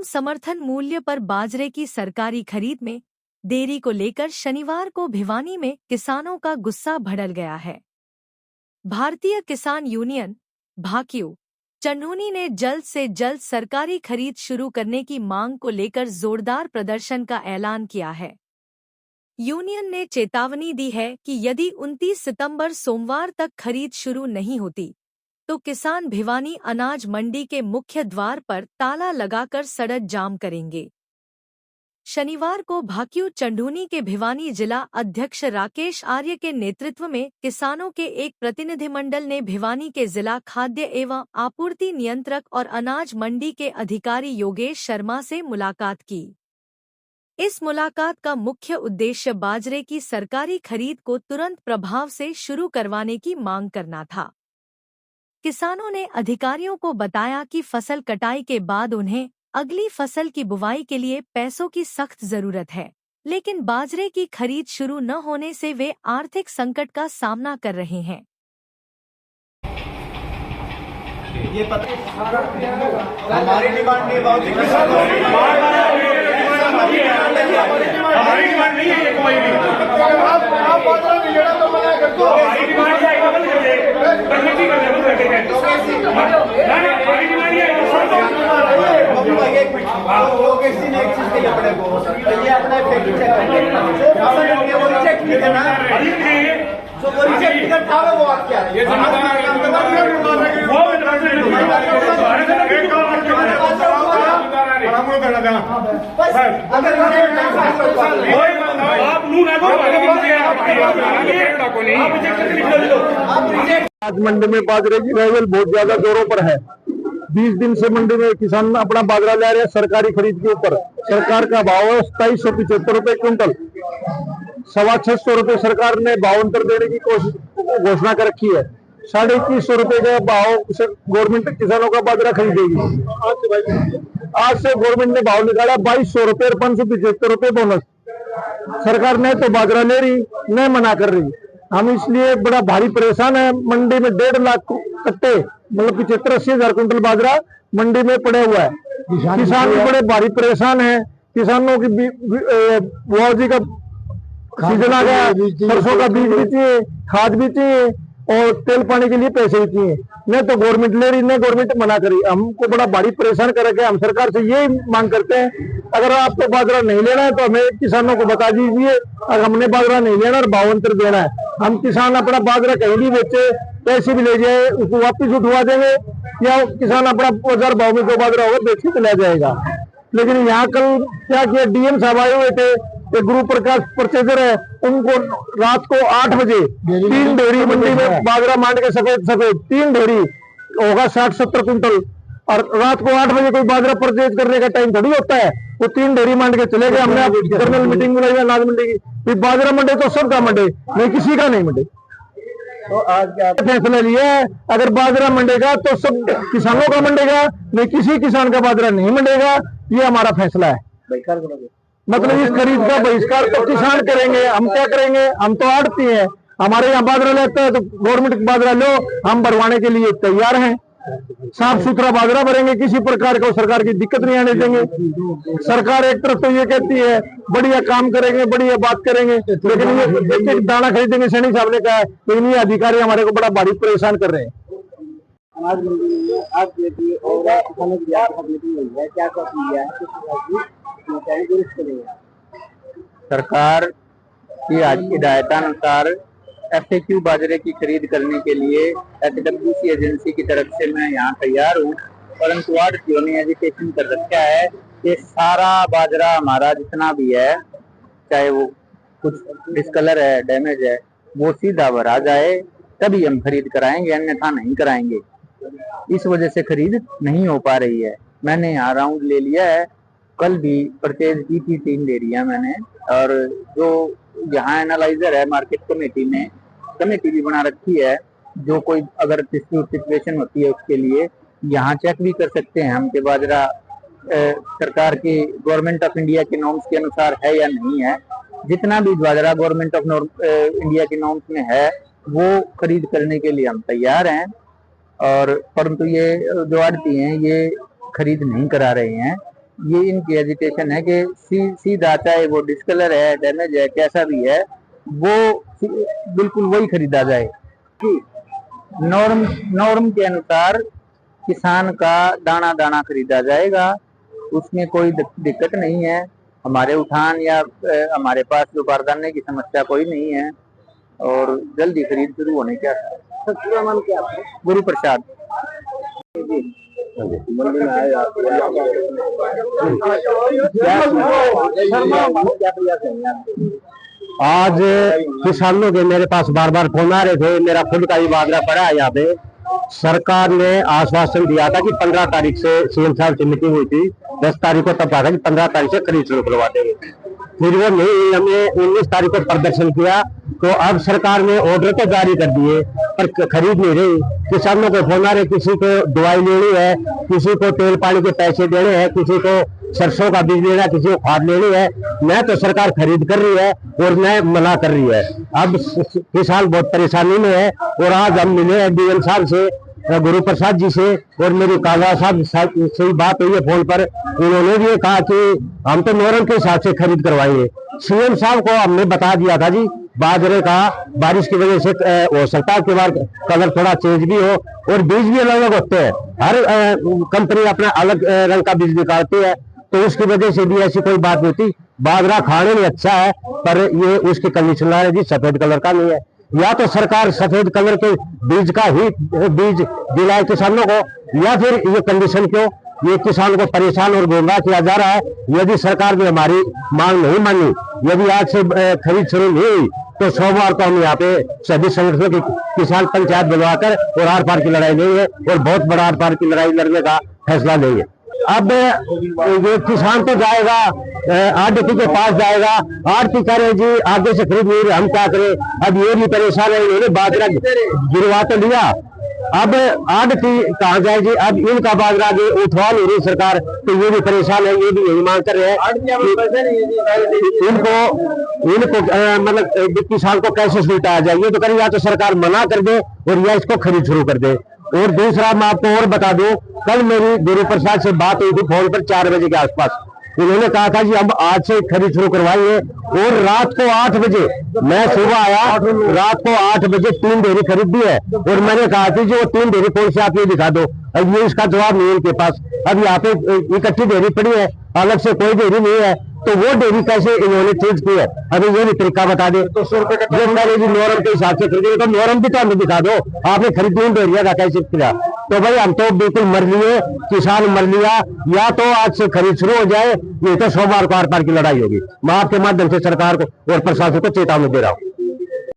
न्यूनतम समर्थन मूल्य पर बाजरे की सरकारी खरीद में देरी को लेकर शनिवार को भिवानी में किसानों का गुस्सा भड़क गया है। भारतीय किसान यूनियन भाकियू चंढूनी ने जल्द से जल्द सरकारी खरीद शुरू करने की मांग को लेकर जोरदार प्रदर्शन का ऐलान किया है। यूनियन ने चेतावनी दी है कि यदि 29 सितंबर सोमवार तक खरीद शुरू नहीं होती तो किसान भिवानी अनाज मंडी के मुख्य द्वार पर ताला लगाकर सड़क जाम करेंगे। शनिवार को भाकियू चंढूनी के भिवानी जिला अध्यक्ष राकेश आर्य के नेतृत्व में किसानों के एक प्रतिनिधिमंडल ने भिवानी के जिला खाद्य एवं आपूर्ति नियंत्रक और अनाज मंडी के अधिकारी योगेश शर्मा से मुलाकात की। इस मुलाकात का मुख्य उद्देश्य बाजरे की सरकारी खरीद को तुरंत प्रभाव से शुरू करवाने की मांग करना था। किसानों ने अधिकारियों को बताया कि फसल कटाई के बाद उन्हें अगली फसल की बुवाई के लिए पैसों की सख्त जरूरत है, लेकिन बाजरे की खरीद शुरू न होने से वे आर्थिक संकट का सामना कर रहे हैं। ये पता हमारी डिमांड नहीं, हमारी डिमांड नहीं है कोई भी। आप बाजरा नहीं लेना तो मना कर दो। हमारी डिमांड है कमेटी कर लेवल रखेंगे। हमारी डिमांड है बाबू भाई एक मिनट, वो किसी ने एक चीज के लिए अपने को ये अपना फैक्ट चेक करना, वो चेक नहीं करना, जो वो चेक कर था वो बात क्या है। ये आज मंडी में बाजरे की लेवल बहुत ज्यादा जोरों पर है। 20 दिन से मंडी में किसान अपना बाजरा ले रहे हैं सरकारी खरीद के ऊपर। सरकार का भाव है 2775 रुपए क्विंटल। 625 रुपए सरकार ने भाव अंतर देने की घोषणा कर रखी है। 2150 रुपए का भाव गवर्नमेंट किसानों का बाजरा खरीदेगी। आज से गवर्नमेंट ने भाव निकाला 2200 रुपए और 575 रुपए बोनस। सरकार ने तो बाजरा ले रही, न मना कर रही। हम इसलिए बड़ा भारी परेशान है। मंडी में 1.5 लाख कट्टे मतलब 75-80 हजार कुंटल बाजरा मंडी में पड़ा हुआ है। किसान भी बड़े भारी परेशान है। किसानों की बुआजी का सीजन आ गया, सरसों का बीज भी चाहिए, खाद भी चाहिए और तेल पानी के लिए पैसे भी चाहिए। न तो गवर्नमेंट ले रही, न गवर्नमेंट मना करी। हमको बड़ा भारी परेशान कर रखे। हम सरकार से यही मांग करते हैं, अगर आपको बाजरा नहीं लेना है तो हमें किसानों को बता दीजिए। अगर हमने बाजरा नहीं लेना और भाव अंतर देना है, हम किसान अपना बाजरा कहीं भी बेचे, पैसे भी ले जाए, उसको वापिस उठवा देंगे, या किसान अपना बाजार भाव में जो बाजरा होगा बेच के चला जाएगा। लेकिन यहाँ कल क्या किया, डीएम साहब आए हुए थे, एक गुरु प्रकाश परचेजर है, उनको रात को 8 बजे 3 ढेरी मंडी में बाजरा मांड के सफेद 3 ढेरी होगा 60-70 कुंटल। और रात को 8 बजे कोई बाजरा परचेज करने का टाइम थोड़ी होता है। वो 3 ढेरी मांड के चले गए। हमने जनरल मीटिंग बुलाई है अनाज मंडी की। बाजरा मंडे तो सबका मंडे, नहीं किसी का नहीं मंडे। तो आज क्या फैसला लिया है, अगर बाजरा मंडेगा तो सब किसानों का मंडेगा, नहीं किसी किसान का बाजरा नहीं मंडेगा। ये हमारा फैसला है। मतलब इस खरीद का बहिष्कार तो किसान करेंगे, हम क्या करेंगे? हम तो आड़ती हैं। हमारे यहाँ बाजरा लेता है तो गवर्नमेंट बाजरा लो, हम भरवाने के लिए तैयार हैं। साफ सुथरा बाजरा भरेंगे, किसी प्रकार को सरकार की दिक्कत नहीं आने देंगे। सरकार एक तरफ तो ये कहती है बढ़िया काम करेंगे, बढ़िया बात करेंगे, लेकिन ये एक दाना खरीदेंगे सैनी साहब ने कहा है, लेकिन ये अधिकारी हमारे को बड़ा भारी परेशान कर रहे हैं। सरकार की आज हिदायतानुसार FAQ बाजरे की खरीद करने के लिए HWC एजेंसी की तरफ से मैं यहाँ तैयार हूँ, परंतु आड़तियों ने एजुकेशन कर रखा है कि सारा बाजरा हमारा जितना भी है, चाहे वो कुछ डिस्कलर है, डैमेज है, वो सीधा भरा जाए तभी हम खरीद कराएंगे, अन्यथा नहीं कराएंगे। इस वजह से खरीद नहीं हो पा रही है। मैंने यहाँ राउंड ले लिया है, कल भी परचेज की थी 3 डेरियां मैंने, और जो यहाँ एनालाइजर है मार्केट कमेटी ने कमेटी भी बना रखी है, जो कोई अगर डिस्प्यूट सिचुएशन होती है उसके लिए यहाँ चेक भी कर सकते हैं हम कि बाजरा सरकार की गवर्नमेंट ऑफ इंडिया के नॉर्म्स के अनुसार है या नहीं है। जितना भी बाजरा गवर्नमेंट ऑफ इंडिया के नॉर्म्स में है वो खरीद करने के लिए हम तैयार हैं, और परंतु ये जो आड़ती हैं ये खरीद नहीं करा रहे हैं। ये इनकी एजिटेशन है कि सीधा, चाहे वो डिस्कलर है, डैमेज है, कैसा भी है, वो बिल्कुल वही खरीदा जाए। नॉर्म के अनुसार किसान का दाना दाना खरीदा जाएगा, उसमें कोई दिक्कत नहीं है। हमारे उठान या हमारे पास जो बारदाने की समस्या कोई नहीं है और जल्दी खरीद शुरू होने क्या गुरु प्रसाद। आज किसानों के मेरे पास बार बार फोन आ रहे थे, मेरा खुद का ही बाजरा पड़ा है यहाँ पे। सरकार ने आश्वासन दिया था कि 15 तारीख से सीएम साहब से मीटिंग हुई थी, 10 तारीख को तब कहा था कि 15 तारीख से खरीद शुरू करवा देंगे। फिर वो नहीं, हमने 19 तारीख को प्रदर्शन किया, तो अब सरकार ने ऑर्डर तो जारी कर दिए पर खरीद नहीं रही। किसानों को फोन आ रहे, किसी को दवाई लेनी है, किसी को तेल पानी के पैसे देने हैं, किसी को सरसों का बीज लेना, किसी को खाद लेनी है। न तो सरकार खरीद कर रही है और न मना कर रही है। अब किसान बहुत परेशानी में है। और आज हम मिले हैं डीएम साहब से, गुरु प्रसाद जी से, और मेरी काला साहब से बात हुई है फोन पर। उन्होंने भी कहा कि हम तो नॉर्म के हिसाब से खरीद करवाएंगे। सीएम साहब को हमने बता दिया था जी, बाजरे का बारिश की वजह से हो सकता है कि बार कलर थोड़ा चेंज भी हो और बीज भी अलग अलग होते हैं। हर कंपनी अपना अलग रंग का बीज निकालती है, तो उसकी वजह से भी ऐसी कोई बात नहीं थी। बाजरा खाने में अच्छा है पर ये उसकी कंडीशन है जी सफेद कलर का नहीं है। या तो सरकार सफेद कलर के बीज का ही बीज दिलाए किसानों को, या फिर ये कंडीशन क्यों, ये किसान को परेशान और गुमराह किया जा रहा है। यदि सरकार ने हमारी मांग नहीं मानी, यदि आज से खरीद शुरू नहीं हुई, तो सोमवार को हम यहाँ पे सभी संगठनों के किसान पंचायत बुलवाकर और आर पार की लड़ाई लेंगे और बहुत बड़ा आर पार की लड़ाई लड़ने का फैसला लेंगे। अब ये किसान तो जाएगा आड़ती के पास जाएगा, आड़ती करे जी आगे से खरीद नहीं, हम क्या करें। अब ये भी परेशान है, इन्होंने बाजरा गिरवा तो लिया, अब आड़ती कहाँ जाए जी। अब इनका बाजरा आगे उठवा नहीं रही सरकार, तो ये भी परेशान है। ये भी यही मांग कर रहे हैं इनको मतलब किसान को कैसे सुलटाया जाए। ये तो करें या तो सरकार मना कर दे और या इसको खरीद शुरू कर दे। और दूसरा मैं आपको और बता दूं, कल मेरी गुरु प्रसाद से बात हुई थी फोन पर 4 बजे के आसपास। उन्होंने कहा था जी हम आज से खरीद शुरू करवाएंगे, और रात को 8 बजे मैं सुबह आया, रात को 8 बजे 3 ढेरी खरीदी है। और मैंने कहा कि जो 3 ढेरी कौन से आप ये दिखा दो, अब ये इसका जवाब नहीं उनके पास। अब यहाँ पे इकट्ठी ढेरी पड़ी है, अलग से कोई ढेरी नहीं है, तो वो डेयरी कैसे इन्होंने चेंज की है, अभी ये भी तरीका बता दे। तो 100 रुपए का नॉर्म के हिसाब से खरीदेंगे, तो नॉर्म भी तो हमें दिखा दो, आपने खरीदी डेयरिया का कैसे किया। तो भाई हम तो बिल्कुल मर लिए, किसान मर लिया। या तो आज से खरीद शुरू हो जाए, नहीं तो सोमवार को आर पार की लड़ाई होगी। मैं आपके माध्यम से सरकार को और प्रशासन को चेतावनी दे रहा हूँ।